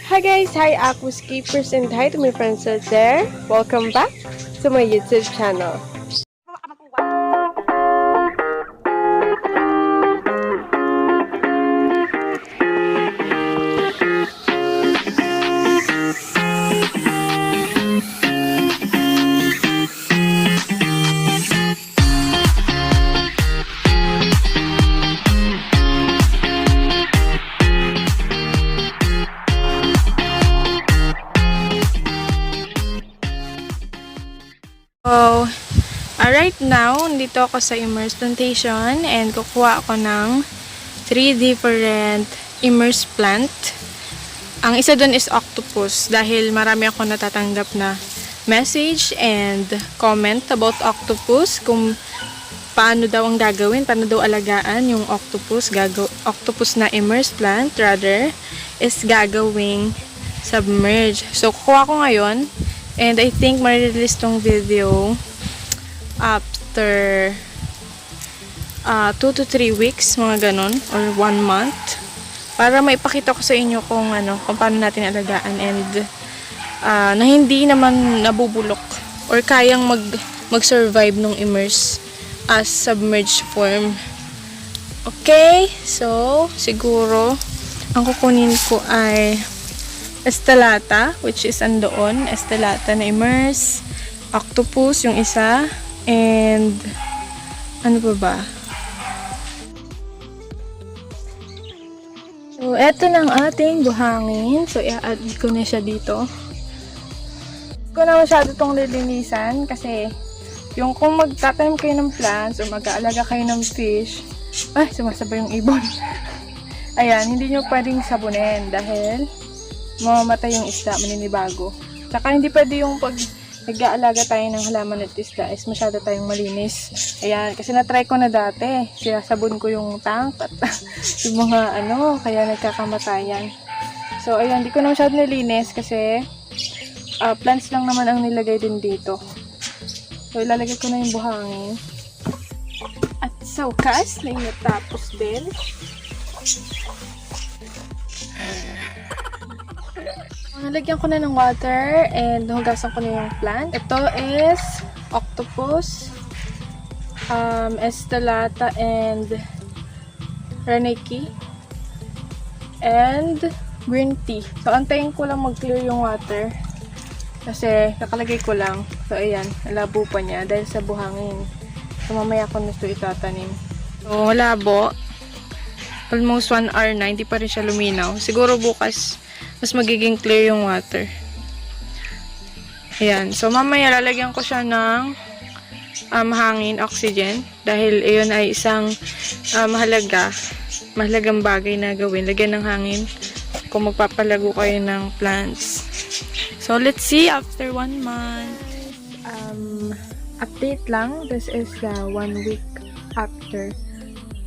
Hi guys, hi Aquascapers and hi to my friends out there. Welcome back to my YouTube channel. So, right now, dito ako sa Immerse Plantation and kukuha ako ng 3 different Immerse plant. Ang isa dun is octopus dahil marami ako natatanggap na message and comment about octopus kung paano daw ang gagawin, paano daw alagaan yung octopus, octopus na immerse plant rather is gagawing submerge. So, kukuha ko ngayon. And I think ma-release tong video after 2 to 3 weeks, mga ganon, or 1 month. Para maipakita ko sa inyo kung paano natin alagaan and na hindi naman nabubulok or kayang mag-survive nung immerse as submerged form. Okay, so siguro ang kukunin ko ay Estelata, which is andoon. Estelata na immerse. Octopus, yung isa. And, ano pa ba? So, eto na ang ating buhangin. So, i-add ko na siya dito. Hindi ko na masyado itong lilinisan kasi yung kung magtatanim kayo ng plants o mag-aalaga kayo ng fish, ay, sumasabay yung ibon. Ayan, hindi nyo pwedeng sabunin dahil mamamatay yung isda, maninibago. Tsaka hindi pwede yung pag nag-aalaga tayo ng halaman at isda is masyado tayong malinis. Ayan, kasi na-try ko na dati. Sinasabon ko yung tank at yung mga kaya nagkakamatayan. So, ayan, hindi ko na masyado nilinis kasi plants lang naman ang nilagay din dito. So, ilalagay ko na yung buhangin. At sa wakas, na natapos din. Nalagyan ko na ng water and hugasan ko na yung plant. Ito is octopus, estelata and reneki and green tea. So, antayin ko lang mag-clear yung water kasi kakalagay ko lang. So, ayan, nalabo pa niya dahil sa buhangin. So, mamaya ko na ito itatanim. So, malabo. Almost 1 hour na, hindi pa rin siya luminaw. Siguro bukas mas magiging clear yung water. Ayan. So, mamaya lalagyan ko siya ng hangin, oxygen. Dahil iyon ay isang mahalagang bagay na gawin. Lagyan ng hangin kung magpapalago kayo ng plants. So, let's see after 1 month. Update lang. This is the 1 week after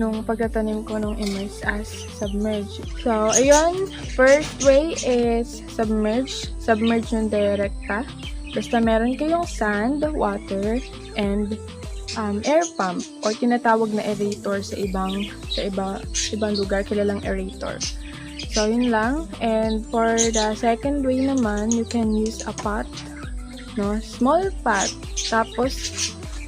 nung pagtatanim ko nung immerse as submerge. So, ayun, first way is submerge. Submerge yung direkta. Basta meron kayong sand, water, and air pump or tinatawag na aerator sa ibang lugar, kilalang aerator. So, yun lang. And for the second way naman, you can use a pot, no? Small pot, tapos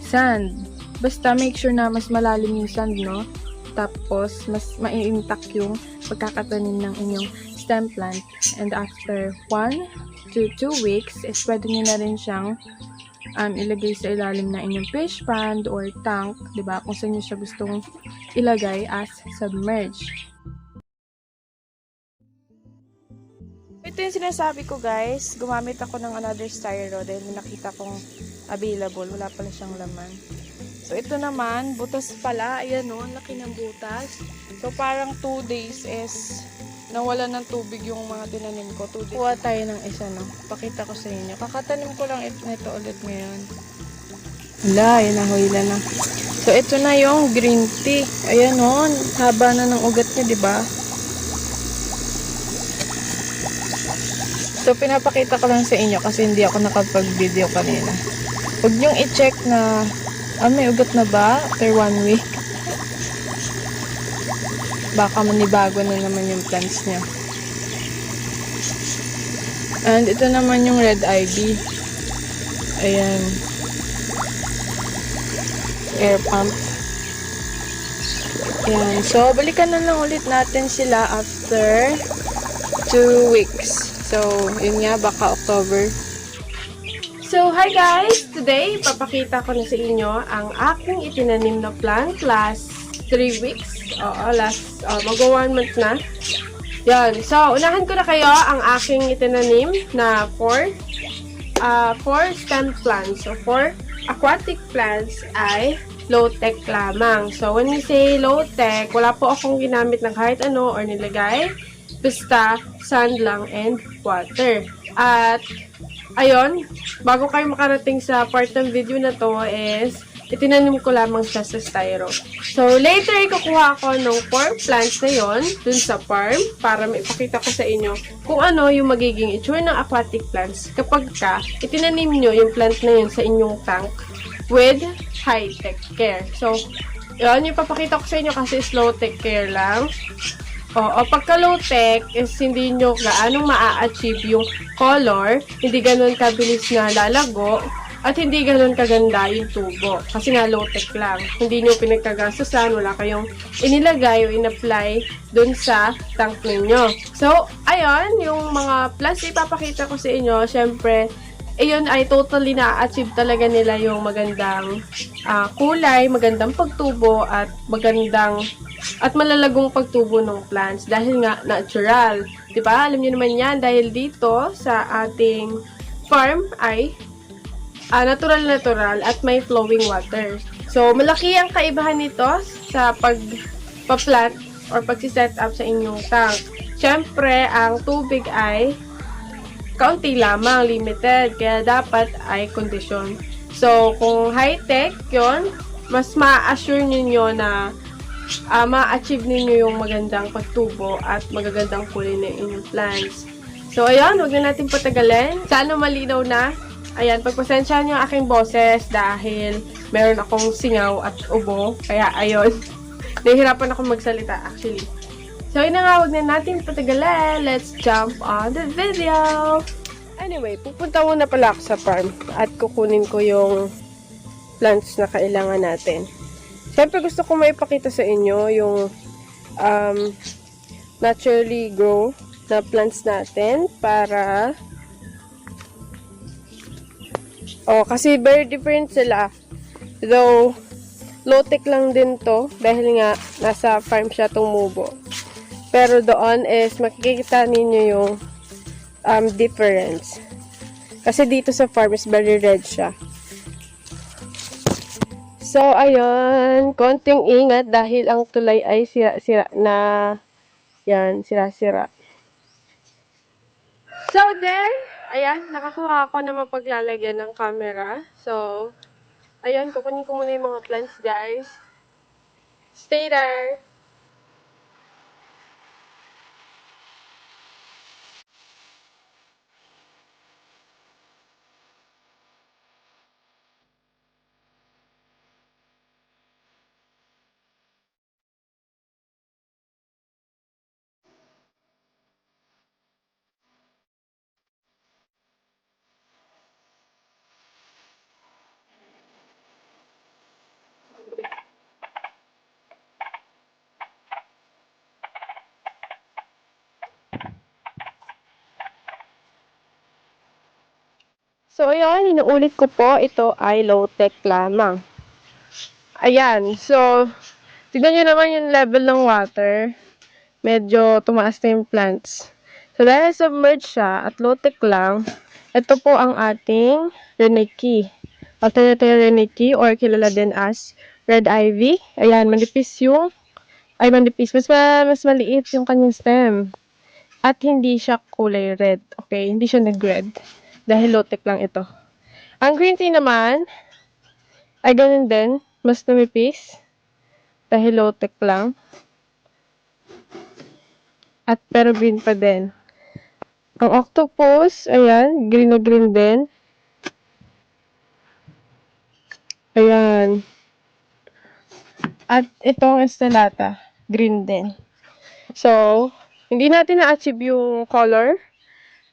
sand. Basta make sure na mas malalim yung sand, no? Tapos, mas ma-intact yung pagkakatanim ng inyong stem plant. And after 1 to 2 weeks, is pwede nyo na rin siyang ilagay sa ilalim na inyong fish pond or tank, diba? Kung saan nyo siya gustong ilagay as submerge. Ito yung sinasabi ko, guys. Gumamit ako ng another styro dahil nakita kong available. Wala pala siyang laman. So, ito naman, butas pala. Ayan o, laki ng butas. So, parang 2 days is nawala ng tubig yung mga tinanim ko. 2 days. Kuha tayo ng isa, no? Pakita ko sa inyo. Kakatanim ko lang ito ulit ngayon. Wala, ayan na, huila na. So, ito na yung green tea. Ayan o, haba na ng ugat niya, diba? So, pinapakita ko lang sa inyo kasi hindi ako nakapag-video kanina. Huwag niyong i-check na may ugat na ba after 1 week? Baka manibago na naman yung plants niya. And ito naman yung red ivy. Ayan. Air pump. Ayan. So, balikan na lang ulit natin sila after 2 weeks. So, yun nga, baka October. So, hi guys! Today, papakita ko na sa inyo ang aking itinanim na plant last 3 weeks. Mag-1 month na. Yan. So, unahan ko na kayo ang aking itinanim na 4 stem plants. So, 4 aquatic plants ay low-tech lamang. So, when we say low-tech, wala po akong ginamit ng kahit ano or nilagay. Basta, sand lang and water. At, ayun, bago kayo makarating sa part ng video na to is, itinanim ko lamang siya sa styro. So, later, ikukuha ko ng 4 plants na yon dun sa farm para maipakita ko sa inyo kung ano yung magiging itsura ng aquatic plants kapag itinanim nyo yung plant na yun sa inyong tank with high-tech care. So, yun, yung papakita ko sa inyo kasi slow-tech care lang. Pagka low-tech is hindi nyo gaano maa-achieve yung color, hindi ganun kabilis na lalago, at hindi ganun kaganda yung tubo. Kasi nga low-tech lang. Hindi nyo pinagkagastusan, wala kayong inilagay o in-apply dun sa tank ninyo. So, ayun, yung mga plus ipapakita ko sa inyo, syempre, ayun ay totally na-achieve talaga nila yung magandang kulay, magandang pagtubo, at malalagong pagtubo ng plants dahil nga natural. 'Di ba? Alam niyo naman 'yan dahil dito sa ating farm ay natural at may flowing water. So, malaki ang kaibahan nito sa pagpa-plant or pagsi-set up sa inyong tank. Siyempre, ang tubig ay kaunti lamang, limited, kaya dapat ay condition. So, kung high-tech 'yon, mas ma-assure niyo na ma-achieve ninyo yung magandang pagtubo at magagandang kulay na inyong plants. So, ayan, huwag na natin patagalin. Sana malinaw na. Ayan, pagpasensyahan nyo ang aking boses dahil meron akong singaw at ubo. Kaya, ayun, nahihirapan akong magsalita actually. So, yun na nga, huwag na natin patagalin. Let's jump on the video! Anyway, pupunta muna pala ako sa farm at kukunin ko yung plants na kailangan natin. Siyempre gusto ko maipakita sa inyo yung naturally grow na plants natin para kasi very different sila. Though low-tech lang din to dahil nga nasa farm siya tumubo. Pero doon is makikita ninyo yung difference. Kasi dito sa farm is very red siya. So, ayun, konting ingat dahil ang tulay ay sira-sira na, yan, sira-sira. So, there, ayan, nakakuha ako na mapaglalagyan ng camera. So, ayun, kukunin ko muna yung mga plants, guys. Stay there! So, ayun, inuulit ko po, ito ay low-tech lamang. Ayan, so, tignan nyo naman yung level ng water. Medyo tumaas na yung plants. So, dahil submerged siya at low-tech lang, ito po ang ating Reniki. Alternative Reniki or kilala din as Red Ivy. Ayan, manipis. Mas maliit yung kanyang stem. At hindi siya kulay red. Okay, hindi siya nag-red. Dahil low-tech lang ito. Ang green tea naman, ay ganun din. Mas tumipis. Dahil low-tech lang. At pero green pa din. Ang octopus, ayan, green na green din. Ayan. At itong estelata, green din. So, hindi natin na-achieve yung color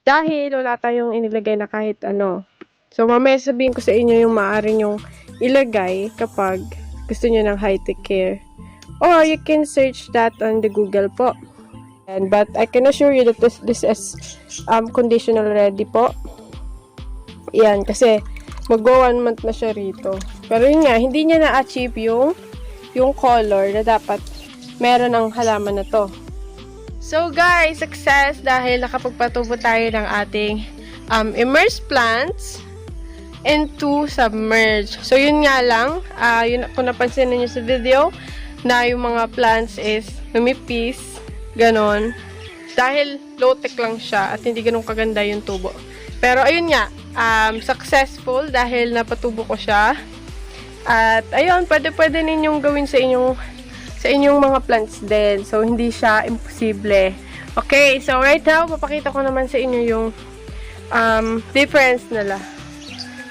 Dahil wala tayong inilagay na kahit ano. So, mamaya sabihin ko sa inyo yung maaari nyong ilagay kapag gusto nyo ng high-tech care. Or you can search that on the Google po. But I can assure you that this is conditional ready po. Yan, kasi mag-go 1 month na siya rito. Pero yun nga, hindi niya na-achieve yung color na dapat meron ang halaman na to. So guys, success dahil nakapagpatubo tayo ng ating immersed plants into submerged. So yun nga lang, yun kung napansin niyo sa video na yung mga plants is lumipis, ganon. Dahil low-tech lang siya at hindi ganun kaganda yung tubo. Pero ayun nga, successful dahil napatubo ko siya. At ayun, pwede ninyong gawin sa inyong mga plants din. So hindi siya imposible. Okay, so right now papakita ko naman sa inyo yung difference nila.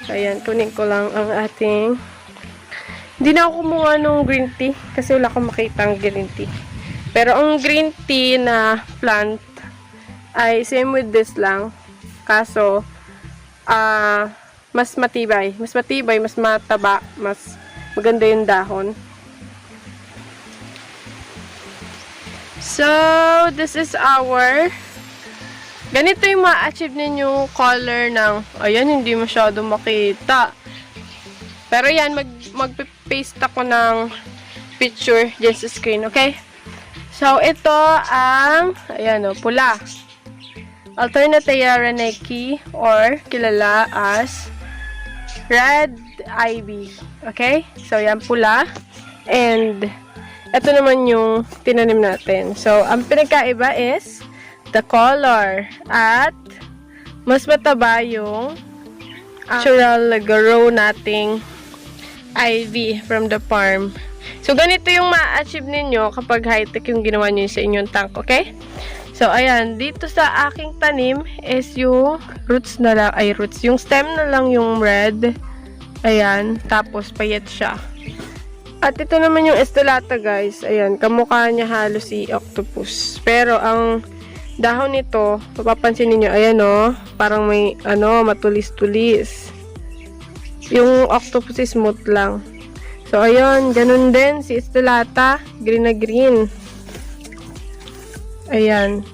So ayan, kunin ko lang ang ating. Hindi na ako kumuha ng green tea kasi wala akong makitang green tea. Pero ang green tea na plant ay same with this lang. Kaso mas matibay, mas mataba, mas maganda yung dahon. So, this is our ganito yung ma-achieve ninyong color ng ayan, hindi masyado makita. Pero yan, mag-paste ako ng picture dyan sa screen, okay? So, ito ang ayan o, pula. Alternatea reneki or kilala as red ivy. Okay? So, yan pula. And, ito naman yung tinanim natin. So, ang pinagkaiba is the color. At, mas mataba yung natural grow nating ivy from the farm. So, ganito yung ma-achieve ninyo kapag high-tech yung ginawa nyo sa inyong tank. Okay? So, ayan, dito sa aking tanim is yung roots na lang, yung stem na lang yung red. Ayan, tapos payat siya. At ito naman yung Estellata, guys. Ayan, kamukha niya halos si octopus. Pero ang dahon nito, mapapansin niyo, ayan o, parang may, matulis-tulis. Yung octopus is smooth lang. So, ayan, ganun din si Estellata, green na green. Ayan.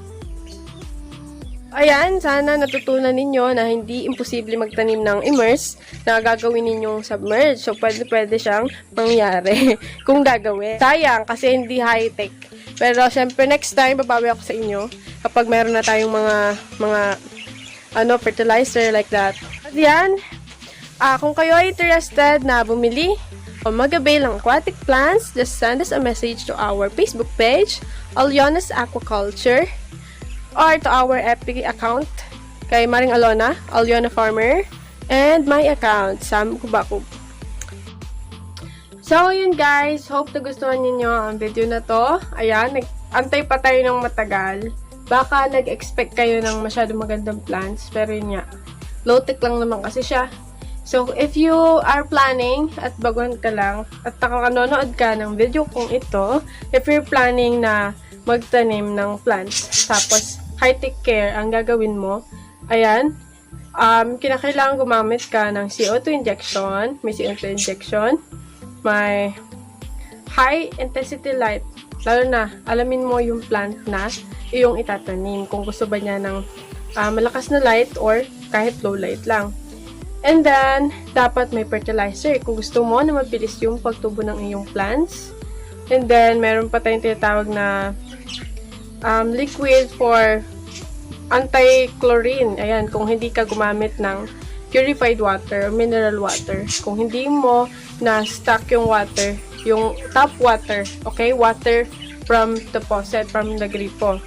Ayan, sana natutunan ninyo na hindi imposible magtanim ng immerse na gagawin ninyong submerge. So, pwede siyang mangyari kung gagawin. Sayang, kasi hindi high-tech. Pero, syempre, next time, babawi ako sa inyo kapag meron na tayong mga fertilizer like that. At yan, kung kayo ay interested na bumili o mag-avail ng aquatic plants, just send us a message to our Facebook page, Alyona's Aquaculture, or to our FB account kay Maring Alona, Alyona Farmer, and my account, Sam Kubakub. So, yun guys. Hope na gustuhan niyo ang video na to. Ayan, nag-antay pa tayo ng matagal. Baka nag-expect kayo ng masyadong magandang plants, pero yun nga, low-tech lang naman kasi siya. So, if you are planning at baguhan ka lang at nakakanonood ka ng video kong ito, if you're planning na magtanim ng plants, tapos high-tech care ang gagawin mo, ayan, kinakailangan gumamit ka ng CO2 injection, may CO2 injection, may high intensity light, lalo na, alamin mo yung plant na iyong itatanim, kung gusto ba niya ng malakas na light or kahit low light lang. And then, dapat may fertilizer kung gusto mo na mabilis yung pagtubo ng iyong plants. And then, meron pa tayong tinatawag na liquid for anti-chlorine. Ayan, kung hindi ka gumamit ng purified water or mineral water. Kung hindi mo na-stock yung water, yung tap water, okay? Water from the faucet, from the gripo.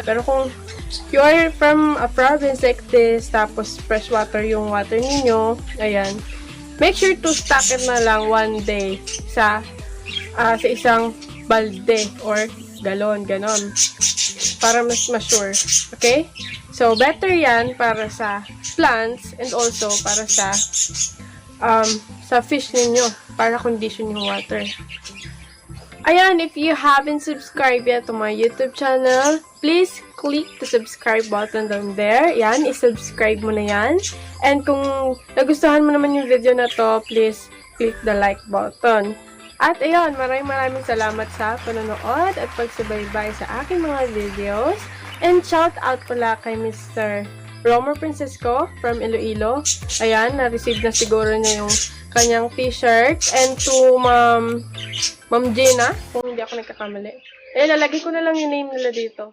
Pero kung you are from a province like this, tapos fresh water yung water ninyo, ayan, make sure to stock it na lang one day sa isang balde or galon, ganon. Para mas sure. Okay? So, better yan para sa plants and also para sa fish ninyo. Para condition yung water. Ayan, if you haven't subscribed yet to my YouTube channel, please click the subscribe button down there. Yan, isubscribe mo na yan. And kung nagustuhan mo naman yung video na to, please click the like button. At ayun, maraming salamat sa panonood at pagsubaybay sa aking mga videos. And shout out pala kay Mr. Romer Francisco from Iloilo. Ayan, na-receive na siguro niya yung kanyang t-shirt. And to Ma'am Gina, kung hindi ako nagkakamali. Eh, lalagay ko na lang yung name nila dito.